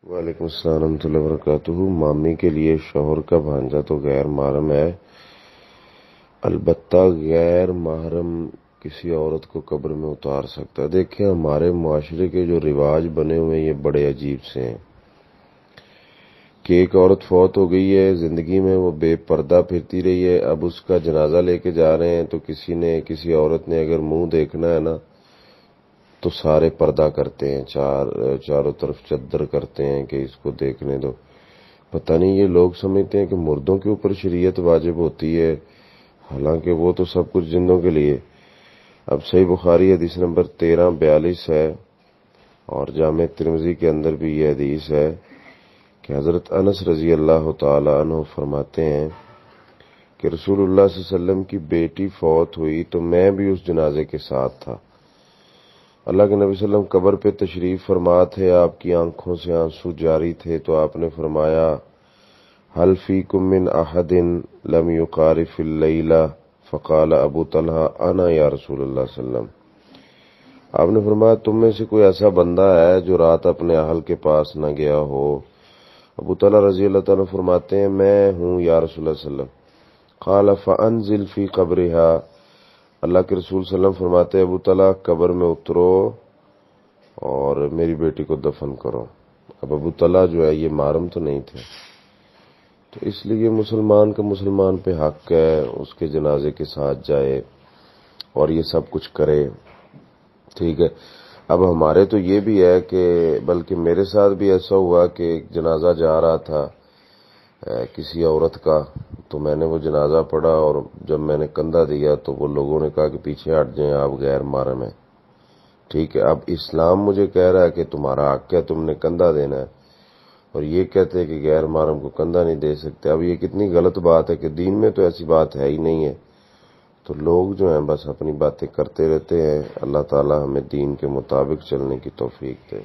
وعلیکم السلام ورحمۃ اللہ وبرکاتہ۔ مامی کے لیے شوہر کا بھانجا تو غیر محرم ہے، البتہ غیر محرم کسی عورت کو قبر میں اتار سکتا ہے۔ دیکھیں ہمارے معاشرے کے جو رواج بنے ہوئے ہیں یہ بڑے عجیب سے ہیں کہ ایک عورت فوت ہو گئی ہے، زندگی میں وہ بے پردہ پھرتی رہی ہے، اب اس کا جنازہ لے کے جا رہے ہیں تو کسی عورت نے اگر منہ دیکھنا ہے نا تو سارے پردہ کرتے ہیں، چاروں طرف چادر کرتے ہیں کہ اس کو دیکھنے دو۔ پتہ نہیں یہ لوگ سمجھتے ہیں کہ مردوں کے اوپر شریعت واجب ہوتی ہے، حالانکہ وہ تو سب کچھ زندوں کے لیے۔ اب صحیح بخاری حدیث نمبر 1342 ہے اور جامع ترمذی کے اندر بھی یہ حدیث ہے کہ حضرت انس رضی اللہ تعالی عنہ فرماتے ہیں کہ رسول اللہ صلی اللہ علیہ وسلم کی بیٹی فوت ہوئی تو میں بھی اس جنازے کے ساتھ تھا۔ اللہ کے نبی صلی اللہ علیہ وسلم قبر پہ تشریف فرما تھے، آپ کی آنکھوں سے آنسو جاری تھے، تو آپ نے فرمایا هل فیکم من احد لم یقارف اللیلہ فقال ابو طلحہ انا یا رسول اللہ صلی اللہ علیہ وسلم۔ آپ نے فرمایا تم میں سے کوئی ایسا بندہ ہے جو رات اپنے اہل کے پاس نہ گیا ہو؟ ابو طلحہ رضی اللہ تعالیٰ فرماتے ہیں میں ہوں یا رسول اللہ صلی اللہ علیہ وسلم۔ قال فانزل فی قبرها، اللہ کے رسول صلی اللہ علیہ وسلم فرماتے ابو طلحہ قبر میں اترو اور میری بیٹی کو دفن کرو۔ اب ابو طلحہ جو ہے یہ محرم تو نہیں تھے، تو اس لیے مسلمان کا مسلمان پہ حق ہے اس کے جنازے کے ساتھ جائے اور یہ سب کچھ کرے، ٹھیک ہے۔ اب ہمارے تو یہ بھی ہے کہ بلکہ میرے ساتھ بھی ایسا ہوا کہ ایک جنازہ جا رہا تھا کسی عورت کا، تو میں نے وہ جنازہ پڑھا اور جب میں نے کندھا دیا تو وہ لوگوں نے کہا کہ پیچھے ہٹ جائیں آپ غیر محرم ہیں، ٹھیک ہے۔ اب اسلام مجھے کہہ رہا ہے کہ تمہارا حق ہے تم نے کندھا دینا ہے، اور یہ کہتے ہیں کہ غیر محرم کو کندھا نہیں دے سکتے۔ اب یہ کتنی غلط بات ہے کہ دین میں تو ایسی بات ہے ہی نہیں ہے، تو لوگ جو ہیں بس اپنی باتیں کرتے رہتے ہیں۔ اللہ تعالی ہمیں دین کے مطابق چلنے کی توفیق دے۔